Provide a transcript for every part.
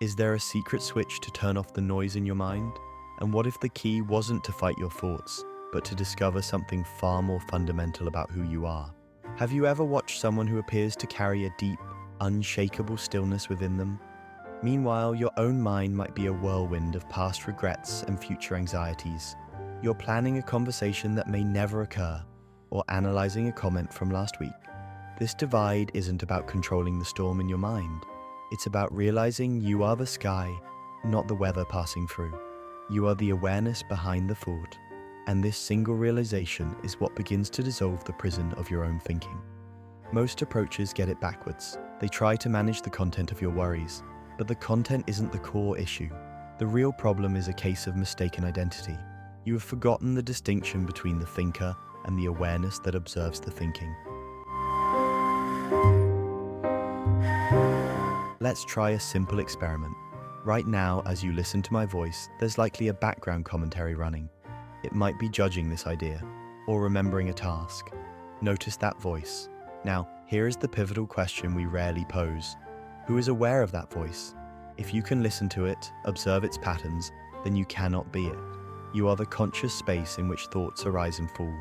Is there a secret switch to turn off the noise in your mind? And what if the key wasn't to fight your thoughts, but to discover something far more fundamental about who you are? Have you ever watched someone who appears to carry a deep, unshakable stillness within them? Meanwhile, your own mind might be a whirlwind of past regrets and future anxieties. You're planning a conversation that may never occur, or analyzing a comment from last week. This divide isn't about controlling the storm in your mind. It's about realizing you are the sky, not the weather passing through. You are the awareness behind the thought, and this single realization is what begins to dissolve the prison of your own thinking. Most approaches get it backwards. They try to manage the content of your worries, but the content isn't the core issue. The real problem is a case of mistaken identity. You have forgotten the distinction between the thinker and the awareness that observes the thinking. Let's try a simple experiment. Right now, as you listen to my voice, there's likely a background commentary running. It might be judging this idea, or remembering a task. Notice that voice. Now, here is the pivotal question we rarely pose. Who is aware of that voice? If you can listen to it, observe its patterns, then you cannot be it. You are the conscious space in which thoughts arise and fall.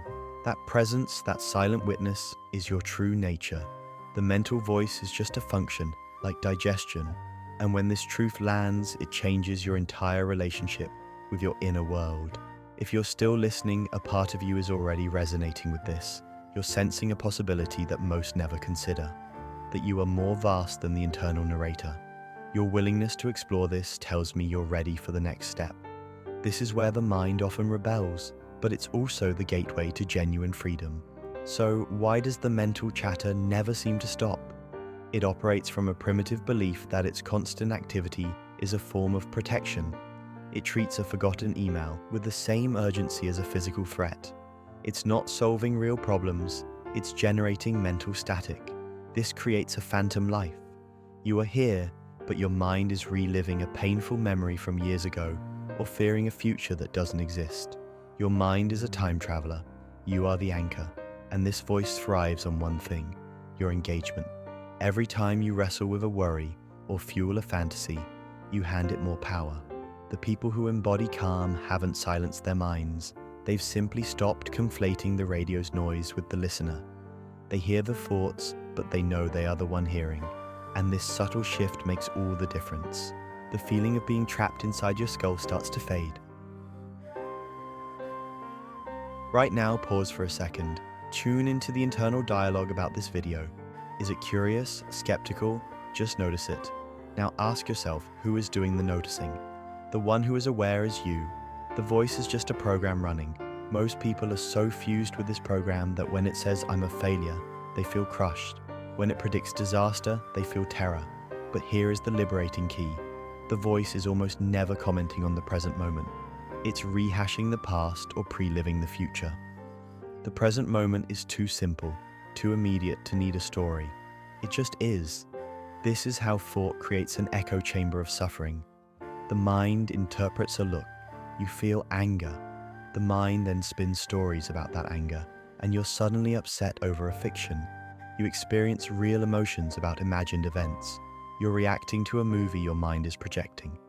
That presence, that silent witness, is your true nature. The mental voice is just a function, like digestion, and when this truth lands, it changes your entire relationship with your inner world. If you're still listening, a part of you is already resonating with this. You're sensing a possibility that most never consider, that you are more vast than the internal narrator. Your willingness to explore this tells me you're ready for the next step. This is where the mind often rebels, but it's also the gateway to genuine freedom. So why does the mental chatter never seem to stop? It operates from a primitive belief that its constant activity is a form of protection. It treats a forgotten email with the same urgency as a physical threat. It's not solving real problems, it's generating mental static. This creates a phantom life. You are here, but your mind is reliving a painful memory from years ago, or fearing a future that doesn't exist. Your mind is a time traveler. You are the anchor, and this voice thrives on one thing: your engagement. Every time you wrestle with a worry or fuel a fantasy, you hand it more power. The people who embody calm haven't silenced their minds. They've simply stopped conflating the radio's noise with the listener. They hear the thoughts, but they know they are the one hearing. And this subtle shift makes all the difference. The feeling of being trapped inside your skull starts to fade. Right now, pause for a second. Tune into the internal dialogue about this video. Is it curious, skeptical? Just notice it. Now ask yourself, who is doing the noticing? The one who is aware is you. The voice is just a program running. Most people are so fused with this program that when it says I'm a failure, they feel crushed. When it predicts disaster, they feel terror. But here is the liberating key. The voice is almost never commenting on the present moment. It's rehashing the past or pre-living the future. The present moment is too simple, too immediate to need a story. It just is. This is how thought creates an echo chamber of suffering. The mind interprets a look. You feel anger. The mind then spins stories about that anger, and you're suddenly upset over a fiction. You experience real emotions about imagined events. You're reacting to a movie your mind is projecting.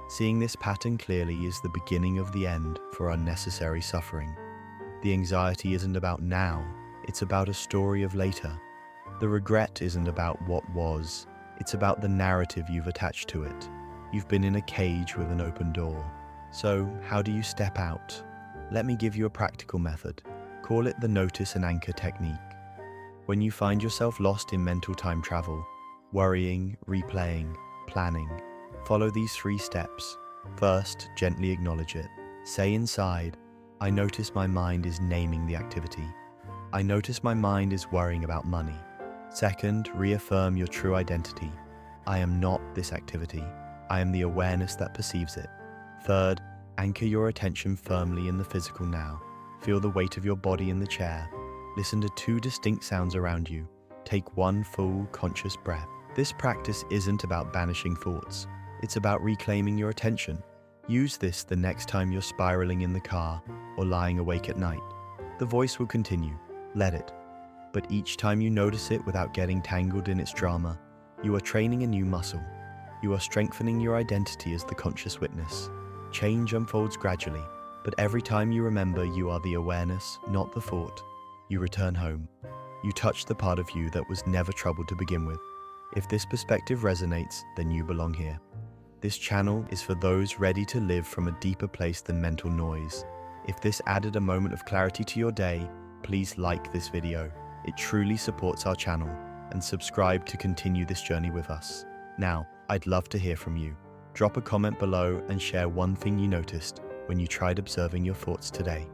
Seeing this pattern clearly is the beginning of the end for unnecessary suffering. The anxiety isn't about now, it's about a story of later. The regret isn't about what was, it's about the narrative you've attached to it. You've been in a cage with an open door. So, how do you step out? Let me give you a practical method. Call it the notice and anchor technique. When you find yourself lost in mental time travel, worrying, replaying, planning, follow these 3 steps. First, gently acknowledge it. Say inside, I notice my mind is naming the activity. I notice my mind is worrying about money. Second, reaffirm your true identity. I am not this activity. I am the awareness that perceives it. Third, anchor your attention firmly in the physical now. Feel the weight of your body in the chair. Listen to 2 distinct sounds around you. Take 1 full, conscious breath. This practice isn't about banishing thoughts. It's about reclaiming your attention. Use this the next time you're spiraling in the car or lying awake at night. The voice will continue. Let it. But each time you notice it without getting tangled in its drama, you are training a new muscle. You are strengthening your identity as the conscious witness. Change unfolds gradually, but every time you remember you are the awareness, not the thought, you return home. You touch the part of you that was never troubled to begin with. If this perspective resonates, then you belong here. This channel is for those ready to live from a deeper place than mental noise. If this added a moment of clarity to your day, please like this video. It truly supports our channel, and subscribe to continue this journey with us. Now, I'd love to hear from you. Drop a comment below and share one thing you noticed when you tried observing your thoughts today.